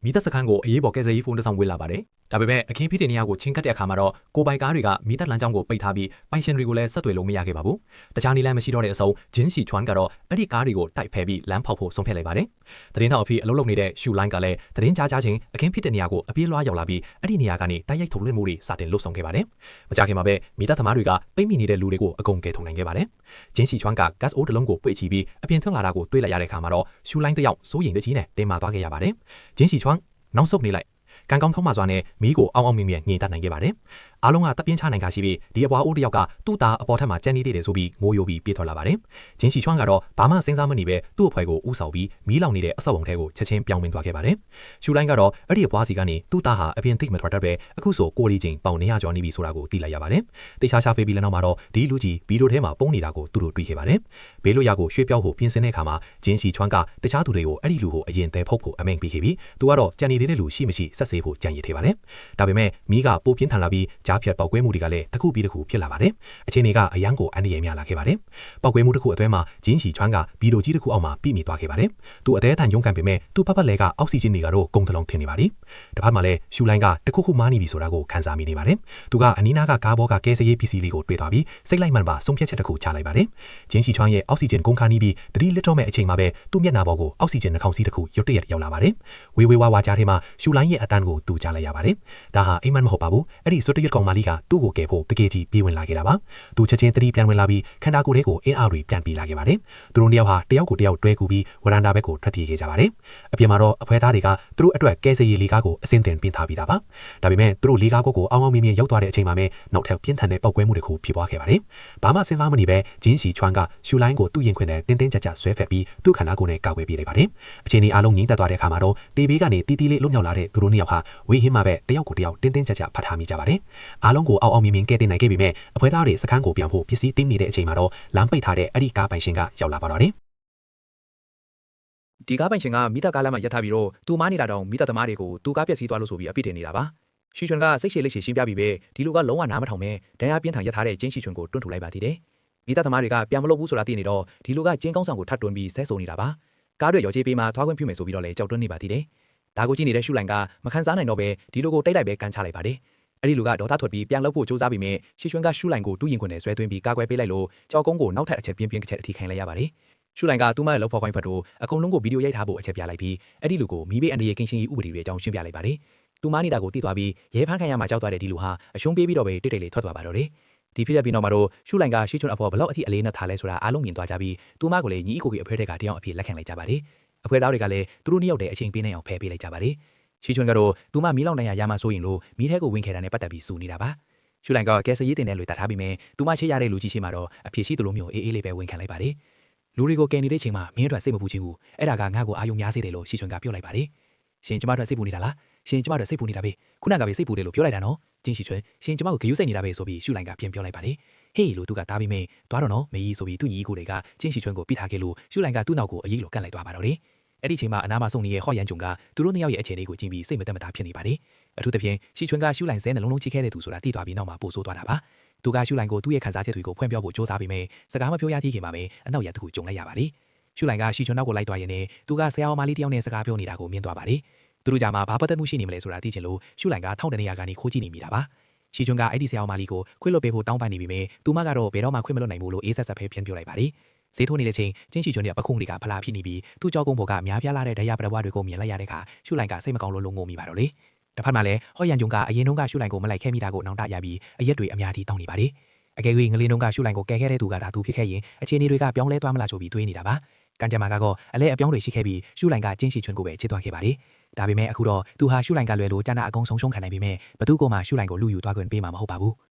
မိသက်စခန်းကိုအေးပေါ်ကဲဆယ်ရေးဖုန်းတစ်ဆောင်ဝေလာပါတယ်။ဒါပေမဲ့အခင်းဖြစ်တဲ့နေရာကိုချင်းကပ်တဲ့အခါမှာတော့ကိုပိုင်ကားတွေကမိသက်လမ်းကြောင်းကိုပိတ်ထားပြီးပိုင်ရှင်တွေကိုလည်းဆက်သွယ်လို့မရခဲ့ပါဘူး။တခြားနည်းလမ်းမရှိတော့တဲ့အဆုံးဂျင်းစီချွမ်ကတော့အဲ့ဒီကားတွေကိုတိုက်ဖယ်ပြီးလမ်းဖောက်ဖို့ဆုံးဖြတ်လိုက်ပါတယ်။သတင်းထောက်အဖေအလုပ်လုပ်နေတဲ့ရှူလိုင်းကလည်းသတင်းကြားချင်းအခင်းဖြစ်တဲ့နေရာကိုအပြေးလွှားရောက်လာပြီးအဲ့ဒီနေရာကနေတိုက်ရိုက်ထုတ်လွှင့်မှုတွေစတင်လှုပ်ဆောင်ခဲ့ပါတယ်။မကြခင်မှာပဲမိသက်သမားတွေကပိတ်မိနေတဲ့လူတွေကိုအကုန်ကယ်ထုတ်နိုင်ခဲ့ပါတယ်။ဂျင်းစီချွမ်ကဂတ်အိုးတစ်လုံးကိုပိတ်ချပြီးအပြင်ထွက်လာတာကိုတွေးလိုက်ရတဲ့အခါမှာတော့ရှူလိုင်းတစ်ယောက်စိုးရိမ်တကြီးနဲ့တင်မာသွားခဲ့ရပါတယ်။ဂျင်းစီချွမ်နောက်ဆုတ်နေလိုက်ကန်ကောင်းထုံးမှစွာနဲ့မီးကိုအောင်းအောင်မြင်မြင်ညှိတတ်နိုင်ခဲ့ပါတယ်။အားလုံးကတပ်ပြင်းချနိုင်ခါရှိပြီးဒီအပွားအိုးတစ်ယောက်ကသူ့သားအပေါ်ထက်မှာကြံနေသေးတယ်ဆိုပြီးငိုယိုပြီးပြေးထွက်လာပါတယ်။ဂျင်းစီချွမ်ကတော့ဘာမှစဉ်းစားမနေပဲသူ့အဖွဲကိုဥဆောင်ပြီးမီးလောင်နေတဲ့အဆောက်အုံထဲကိုချက်ချင်းပြောင်းဝင်သွားခဲ့ပါတယ်။ရှူလိုင်းကတော့အဲ့ဒီအပွားစီကနေသူ့သားဟာအပြင်သိမထွက်တတ်ပဲအခုဆိုကိုရီချင်းပေါင်နေရကျော်နေပြီဆိုတာကိုသိလိုက်ရပါတယ်။တေချာရှာဖေးပြီးလည်းနောက်မှာတော့ဒီလူကြီးဗီဒီယိုထဲမှာပုံနေတာကိုသူတို့တွေ့ခဲ့ပါတယ်။ဘေးလွတ်ရာကိုရွှေ့ပြောင်းဖို့ပြင်ဆင်တဲ့အခါမှာဂျင်းစီချွမ်ကတခြားသူတွေကိုအဲ့ဒီလူကိုအရင်တဲဖုတ်ဖို့အမိန့်ပေးခဲ့ပြီးသူကတော့ကြံနေသေးတဲ့လူရှိမရှိဆက်ဆေးဖို့ကြံရည်ထည့်ပါတယ်။ဒါပေမဲ့မီးကပိုပြင်းထန်လာပြီးကြားဖြတ်ပေါက်ကွဲမှုတွေကလည်းတစ်ခုပြီးတစ်ခုဖြစ်လာပါတယ်။အခြေအနေကအယံကိုအန်ဒီရဲများလာခဲ့ပါတယ်။ပေါက်ကွဲမှုတစ်ခုအတွင်းမှာဂျင်းစီချွမ်ကဗီဒီယိုကြီးတစ်ခုအောက်မှာပြိမိသွားခဲ့ပါတယ်။သူအသေးအတန်ရုန်းကန်ပေမဲ့သူ့ဖက်ဖက်လဲကအောက်ဆီဂျင်တွေကတော့ကုန်တလုံးထင်နေပါသည်။တစ်ဖက်မှာလည်းရှူလိုင်းကတခုခုမားနေပြီဆိုတာကိုခံစားမိနေပါတယ်။သူကအနီးနားကကားဘောကကဲဆယ်ရေးပစ္စည်းလေးကိုတွေ့သွားပြီးစိတ်လိုက်မှန်ပါဆုံးဖြတ်ချက်တစ်ခုချလိုက်ပါတယ်။ဂျင်းစီချွမ်ရဲ့အောက်ဆီဂျင်ကုန်ခါနီးပြီးတတိလစ်တော့မဲ့အချိန်မှာပဲသူ့မျက်နှာပေါ်ကိုအောက်ဆီဂျင်နှာခေါင်းစည်းတစ်ခုရုတ်တရက်ရောက်လာပါတယ်။ဝေဝေဝါဝါကြားထဲမှာရှူလိုင်းရဲ့အတန်ကိုသူကြားလိုက်ရပါတယ်။ဒါဟာအိမ်မက်မဟုတ်ပါဘူး။အဲ့ဒီစွတ်တရွတ်ကောင်မလေးကသူ့ကိုကယ်ဖို့တကယ်ကြီးပြေးဝင်လာခဲ့တာပါ။သူချက်ချင်းတတိပြန်ဝင်လာပြီးခန္ဓာကိုယ်လေးကိုအင်းအားတွေပြန်ပြေးလာခဲ့ပါတယ်။သူတို့နှစ်ယောက်ဟာတယောက်ကိုတယောက်တွဲကူပြီးဝရန်တာဘက်ကိုထွက်ပြေးခဲ့ကြပါတယ်။အပြင်မှာတော့အဖွဲသားတွေကသူတို့အတွက်ကဲဆယ်ရေးလေးကားကိုအစင်းတင်ပြင်ထားပြီးသားပါ။ဒါပေမဲ့သူတို့လေးကားကိုအောင်းအောင်မြင်မြင်ရောက်သွားတဲ့အချိန်မှာပဲနောက်ထပ်ပြင်းထန်တဲ့ပောက်ကွဲမှုတစ်ခုဖြစ်ပွားခဲ့ပါတယ်။ဘာမှစဉ်းစားမနေပဲဂျင်းစီချွမ်ကရှူလိုင်းကိုသူ့ရင်ခွင်နဲ့တင်းတင်းကြပ်ကြပ်ဆွဲဖက်ပြီးသူ့ခန္ဓာကိုယ်နဲ့ကာကွယ်ပေးလိုက်ပါတယ်။အချိန်ဒီအားလုံးငြိမ်သက်သွားတဲ့အခါမှာတော့တေဘေးကနေတီးတီးလေးလွတ်မြောက်လာတဲ့သူတို့နှစ်ယောက်ဟာဝေးဟင်းမှာပဲတယောက်ကိုတယောက်တင်းတင်းကြပ်ကြပ်ဖတ်ထားမိကြပါတယ်။အားလုံးကိုအောင်းအောင်မြင်မြင်ကဲတင်နိုင်ခဲ့ပေမဲ့အဖွဲသားတွေစခန်းကိုပြန်ဖို့ပစ္စည်းတင်းနေတဲ့အချိန်မှာတော့လမ်းပိတ်ထားတဲ့အဲ့ဒီကားပိုင်ရှင်ကရောက်လာပါတော့တယ်။ဒီကားပိုင်ရှင်ကမိသားကားလမ်းမှာရပ်ထားပြီးတော့သူမားနေတာတောင်မိသားသမားတွေကိုသူကားပျက်စီးသွားလို့ဆိုပြီးအပြစ်တင်နေတာပါ။ရှီချွန်ကစိတ်ရှည်လက်ရှည်ရှင်းပြပြီးပဲဒီလူကလုံးဝနားမထောင်ပဲဒဏ်ရာပြင်းထန်ရပ်ထားတဲ့ကျင်းရှီချွန်ကိုတွန်းထုတ်လိုက်ပါသေးတယ်။မိသားသမားတွေကပြန်မလုပ်ဘူးဆိုတာသိနေတော့ဒီလူကကျင်းကောင်းဆောင်ကိုထပ်တွန်းပြီးဆဲဆိုနေတာပါ။ကားတွေရော်ချေးပေးမှသွားခွင့်ပြုမယ်ဆိုပြီးတော့လည်းကြောက်တွန်းနေပါသေးတယ်။ဒါကိုကြည့်နေတဲ့ရှူလိုင်ကမခံစားနိုင်တော့ပဲဒီလူကိုတိုက်လိုက်ပဲကန်ချလိုက်ပါတယ်။အဲ့ဒီလူကဒေါသထွက်ပြီးပြန်လှုပ်ဖို့စူးစမ်းပြီးမြဲရှီချွန်ကရှူလိုင်ကိုတူးရင်ခွင်နဲ့ဆွဲသွင်းပြီးကာကွယ်ပေးလိုက်လို့ကြောက်ကုန်းကိုနောက်ထပ်အချက်ပြင်းပြင်းတစ်ချက်အထိခိုင်လိုက်ရပါတယ်။ရှူလိုင်ကသူ့မရဲ့လောက်ဖော်ခိုင်းဖတ်တို့အကုန်လုံးကိုဗီဒီယိုရိုက်ထားဖို့အချက်ပြလိုက်ပြီးအဲ့ဒီလူကိုမီးဘေးအန်ဒီရဲ့ကင်းရှင်းရေးဥပဒေတွေအကြောင်းရှင်းပြလိုက်ပါတယ်။သူမနေတာကိုသိသွားပြီးရဲဖမ်းခံရမှကြောက်သွားတဲ့ဒီလူဟာအရှုံးပေးပြီးတော့ပဲတိတ်တိတ်လေးထွက်သွားပါတော့တယ်။ဒီဖြစ်တဲ့ပြီးနောက်မှာတော့ရှူလိုင်ကရှီချွန်အဖော်ဘလောက်အထိအလေးနဲ့ထားလဲဆိုတာအားလုံးမြင်သွားကြပြီးသူမကိုလည်းညီအကိုကြီးအဖွဲတဲ့ကတယောက်အဖြစ်လက်ခံလိုက်ကြပါတယ်။အဖွဲသားတွေကလည်းသူတို့နှစ်ယောက်တည်းအချိန်ပေးနေအောင်ဖယ်ပေးလိုက်ကြပါတယ်။ရှီချွန်ကတော့သူမမီးလောင်နိုင်ရမှဆိုရင်လို့မီးထဲကိုဝင်ခဲ့တာနဲ့ပတ်သက်ပြီးစူနေတာပါ။ရှူလိုင်ကကဲဆယ်ရေးတင်တဲ့လွေတတ်ထားပြီးမြဲသူမချေရတဲ့လူကြီးရှိမှတော့အဖြစ်ရှိသလိုမျိုးအေးအေးလေးပဲဝင်ခံလိုက်ပါတယ်။လူတွေကိုကယ်နေတဲ့ချိန်မှာမင်းတို့စိတ်မပူချင်းဘူးအဲ့ဒါကငါ့ကိုအာယုံများစေတယ်လို့ရှီချွန်ကပြောလိုက်ပါတယ်ရှင်ကျမတို့စိတ်ပူနေတာလားရှင်ကျမတို့စိတ်ပူနေတာပဲခုနကပဲစိတ်ပူတယ်လို့ပြောလိုက်တာနော်ကျင်းရှီချွန်ရှင်ကျမကိုဂယုစိတ်နေတာပဲဆိုပြီးရှူလိုင်ကပြန်ပြောလိုက်ပါတယ်ဟေးလို့သူကတားပြီးမြဲသွားတော့နော်မေကြီးဆိုပြီးသူ့ညီကိုတွေကကျင်းရှီချွန်ကိုပြစ်ထားခဲ့လို့ရှူလိုင်ကသူ့နောက်ကိုအရေးလိုကန့်လိုက်သွားပါတော့တယ်အဲ့ဒီချိန်မှာအနာမဆုံနေတဲ့ဟော့ရန်ဂျုံကသူတို့နှစ်ယောက်ရဲ့အခြေအနေကိုကြည့်ပြီးစိတ်မသက်မသာဖြစ်နေပါတယ်အထူးသဖြင့်ရှီချွန်ကရှူလိုင်ဆဲနှလုံးလုံးချိခဲ့တဲ့သူဆိုတာသိသွားပြီးနောက်မှာပို့ဆိုးသွားတာပါသူကရှူလိုင်ကိုသူ့ရဲ့ခံစားချက်တွေကိုဖွင့်ပြဖို့စ조사ပြီးမြဲစကားမပြောရသေးခင်မှာပဲအနောက်ရတစ်ခုကြုံလိုက်ရပါတယ်ရှူလိုင်ကရှီချွန်နောက်ကိုလိုက်သွားရင်သူကဆရာအောင်မလေးတယောက်နဲ့စကားပြောနေတာကိုမြင်သွားပါတယ်သူတို့ကြမှာဘာပတ်သက်မှုရှိနေမလဲဆိုတာသိချင်လို့ရှူလိုင်ကထောက်တနေရကနေခိုးကြည့်နေမိတာပါရှီချွန်ကအဲ့ဒီဆရာအောင်မလေးကိုခွင့်လွှတ်ပေးဖို့တောင်းပန်နေပြီးမြဲသူမကတော့ဘယ်တော့မှခွင့်မလွှတ်နိုင်ဘူးလို့အေးဆက်ဆက်ပဲပြန်ပြောလိုက်ပါတယ်ဈေးထိုးနေတဲ့ချိန်ကျင်းရှီချွန်ရဲ့ပခုံးတွေကဖလားဖြစ်နေပြီးသူ့ကြောကုန်းဘော်ကများပြားလာတဲ့ဒရပရဝတွေကိုမြင်လိုက်ရတဲ့အခါရှူလိုင်ကစိတ်မကောင်းလို့ငိုမိပါတော့လေတစ်ဖက်မှာလည်းဟော့ရန်ဂျုံကအရင်တုန်းကရှူလိုင်ကိုမလိုက်ခဲမိတာကိုနောင်တရပြီးအရက်တွေအများကြီးတောင်းနေပါတယ်အကယ်၍ငလင်းတုန်းကရှူလိုင်ကိုကယ်ခဲ့တဲ့သူကဒါသူဖြစ်ခဲ့ရင်အခြေအနေတွေကပြောင်းလဲသွားမလားဆိုပြီးတွေးနေတာပါကန်ကြမာကတော့အလဲအပြောင်းတွေရှိခဲ့ပြီးရှူလိုင်ကကျင်းရှီချွန်ကိုပဲချစ်သွားခဲ့ပါတယ်ဒါပေမဲ့အခုတော့သူဟာရှူလိုင်ကလွယ်လို့ကျန်တဲ့အကောင်ဆုံးရှုံးခံနိုင်ပေမဲ့ဘသူကမှရှူလိုင်ကိုလူယူသွားခွင့်ပေးမှာမဟုတ်ပါဘူး